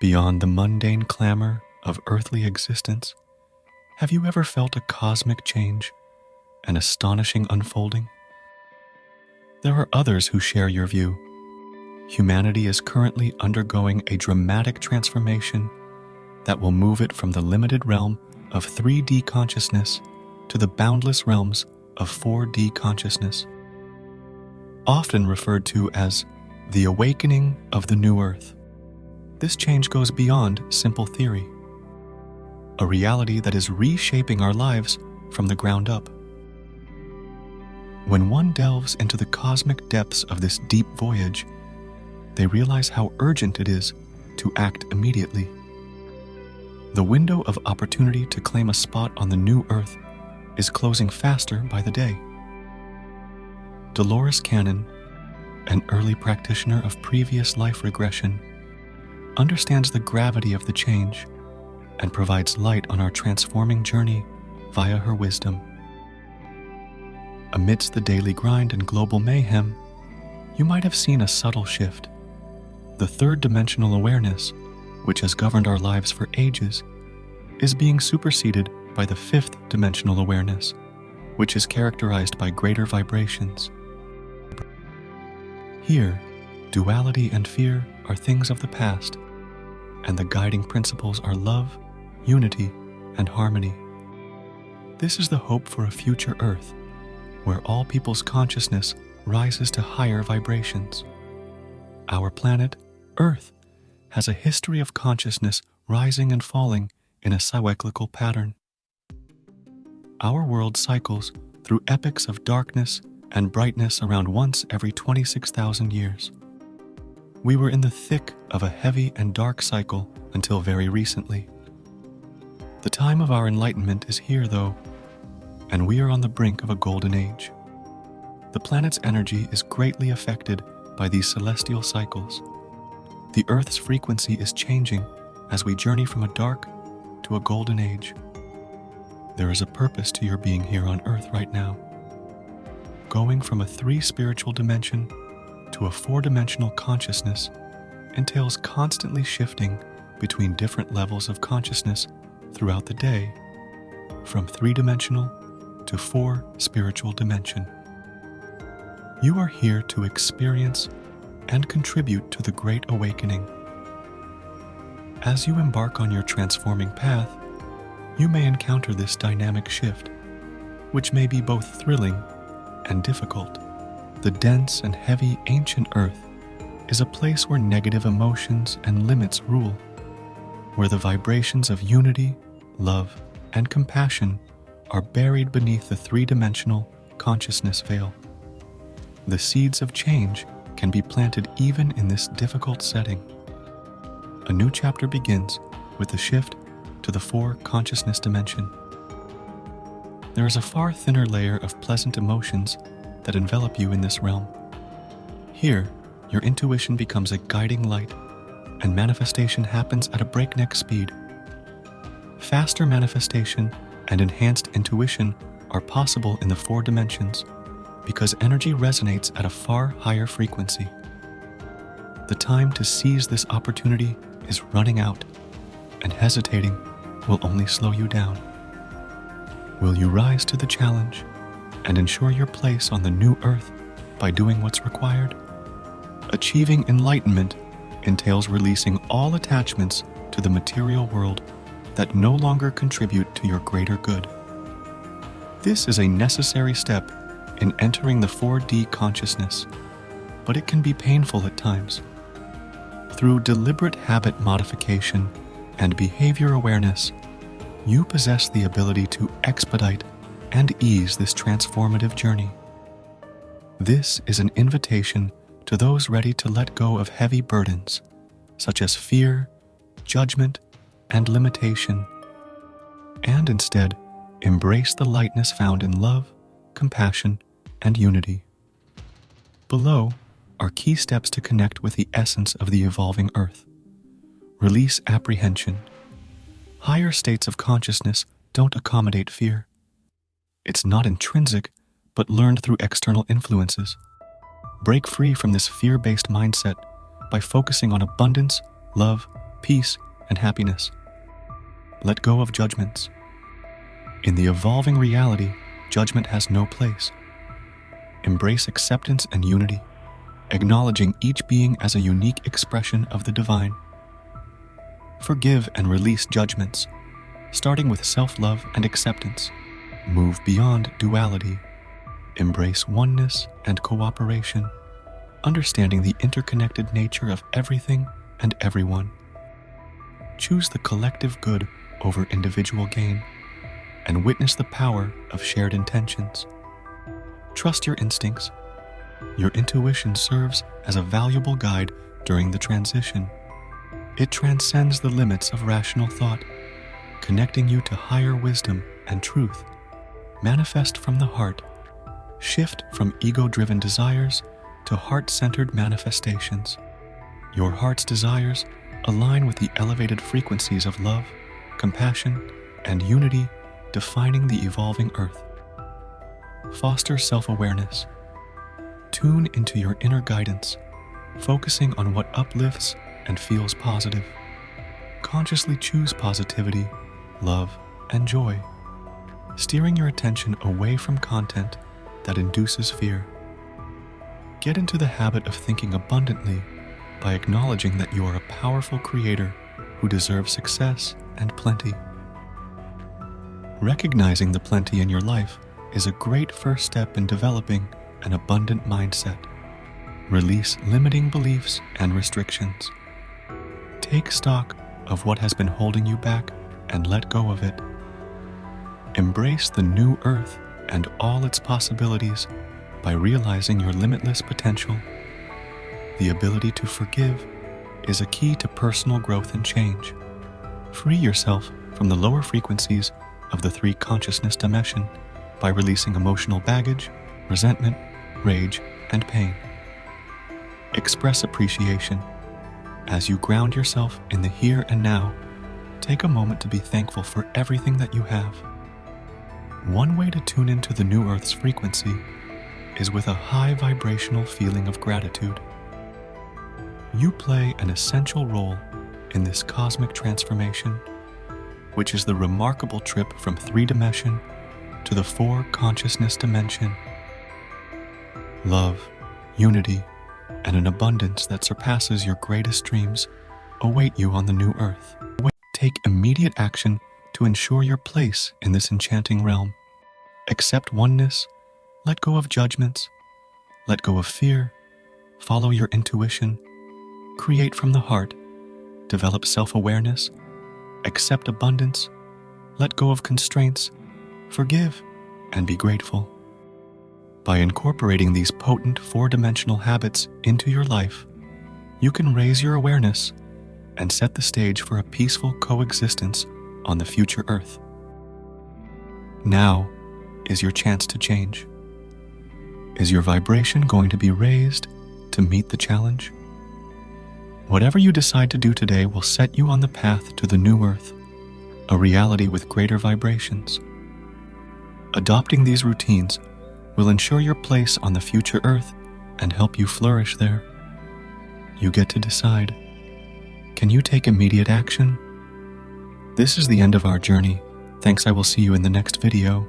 Beyond the mundane clamor of earthly existence, have you ever felt a cosmic change, an astonishing unfolding? There are others who share your view. Humanity is currently undergoing a dramatic transformation that will move it from the limited realm of 3D consciousness to the boundless realms of 4D consciousness. Often referred to as the awakening of the new earth, this change goes beyond simple theory, a reality that is reshaping our lives from the ground up. When one delves into the cosmic depths of this deep voyage, they realize how urgent it is to act immediately. The window of opportunity to claim a spot on the new earth is closing faster by the day. Dolores Cannon, an early practitioner of previous life regression, understands the gravity of the change and provides light on our transforming journey via her wisdom. Amidst the daily grind and global mayhem, you might have seen a subtle shift. The third-dimensional awareness, which has governed our lives for ages, is being superseded by the fifth-dimensional awareness, which is characterized by greater vibrations. Here, duality and fear are things of the past, and the guiding principles are love, unity, and harmony. This is the hope for a future Earth, where all people's consciousness rises to higher vibrations. Our planet, Earth, has a history of consciousness rising and falling in a cyclical pattern. Our world cycles through epochs of darkness and brightness around once every 26,000 years. We were in the thick of a heavy and dark cycle until very recently. The time of our enlightenment is here, though, and we are on the brink of a golden age. The planet's energy is greatly affected by these celestial cycles. The Earth's frequency is changing as we journey from a dark to a golden age. There is a purpose to your being here on Earth right now. Going from a 3 spiritual dimension to a 4-dimensional consciousness entails constantly shifting between different levels of consciousness throughout the day, from 3-dimensional to 4 spiritual dimension. You are here to experience and contribute to the Great Awakening. As you embark on your transforming path, you may encounter this dynamic shift, which may be both thrilling and difficult. The dense and heavy ancient Earth is a place where negative emotions and limits rule, where the vibrations of unity, love, and compassion are buried beneath the 3-dimensional consciousness veil. The seeds of change can be planted even in this difficult setting. A new chapter begins with the shift to the 4 consciousness dimension. There is a far thinner layer of pleasant emotions that envelop you in this realm. Here, your intuition becomes a guiding light, and manifestation happens at a breakneck speed. Faster manifestation and enhanced intuition are possible in the 4 dimensions because energy resonates at a far higher frequency. The time to seize this opportunity is running out, and hesitating will only slow you down. Will you rise to the challenge and ensure your place on the new Earth by doing what's required? Achieving enlightenment entails releasing all attachments to the material world that no longer contribute to your greater good. This is a necessary step in entering the 4D consciousness, but it can be painful at times. Through deliberate habit modification and behavior awareness, you possess the ability to expedite and ease this transformative journey. This is an invitation to those ready to let go of heavy burdens, such as fear, judgment, and limitation, and instead embrace the lightness found in love, compassion, and unity. Below are key steps to connect with the essence of the evolving Earth. Release apprehension. Higher states of consciousness don't accommodate fear. It's not intrinsic, but learned through external influences. Break free from this fear-based mindset by focusing on abundance, love, peace and happiness. Let go of judgments. In the evolving reality, judgment has no place. Embrace acceptance and unity, acknowledging each being as a unique expression of the divine. Forgive and release judgments, starting with self-love and acceptance. Move beyond duality. Embrace oneness and cooperation, understanding the interconnected nature of everything and everyone. Choose the collective good over individual gain, and witness the power of shared intentions. Trust your instincts. Your intuition serves as a valuable guide during the transition. It transcends the limits of rational thought, connecting you to higher wisdom and truth. Manifest from the heart. Shift from ego-driven desires to heart-centered manifestations. Your heart's desires align with the elevated frequencies of love, compassion, and unity defining the evolving earth. Foster self-awareness. Tune into your inner guidance, focusing on what uplifts and feels positive. Consciously choose positivity, love, and joy, steering your attention away from content that induces fear. Get into the habit of thinking abundantly by acknowledging that you are a powerful creator who deserves success and plenty. Recognizing the plenty in your life is a great first step in developing an abundant mindset. Release limiting beliefs and restrictions. Take stock of what has been holding you back and let go of it. Embrace the new earth and all its possibilities by realizing your limitless potential. The ability to forgive is a key to personal growth and change. Free yourself from the lower frequencies of the 3 consciousness dimension by releasing emotional baggage, resentment, rage, and pain. Express appreciation. As you ground yourself in the here and now, take a moment to be thankful for everything that you have. One way to tune into the new Earth's frequency is with a high vibrational feeling of gratitude. You play an essential role in this cosmic transformation, which is the remarkable trip from 3-dimension to the 4 consciousness dimension. Love, unity, and an abundance that surpasses your greatest dreams await you on the new earth. Take immediate action to ensure your place in this enchanting realm. Accept oneness, let go of judgments, let go of fear, follow your intuition, create from the heart, develop self-awareness, accept abundance, let go of constraints, forgive, and be grateful. By incorporating these potent 4-dimensional habits into your life, you can raise your awareness and set the stage for a peaceful coexistence on the future Earth. Now is your chance to change. Is your vibration going to be raised to meet the challenge? Whatever you decide to do today will set you on the path to the new Earth, a reality with greater vibrations. Adopting these routines will ensure your place on the future Earth and help you flourish there. You get to decide. Can you take immediate action? This is the end of our journey. Thanks. I will see you in the next video.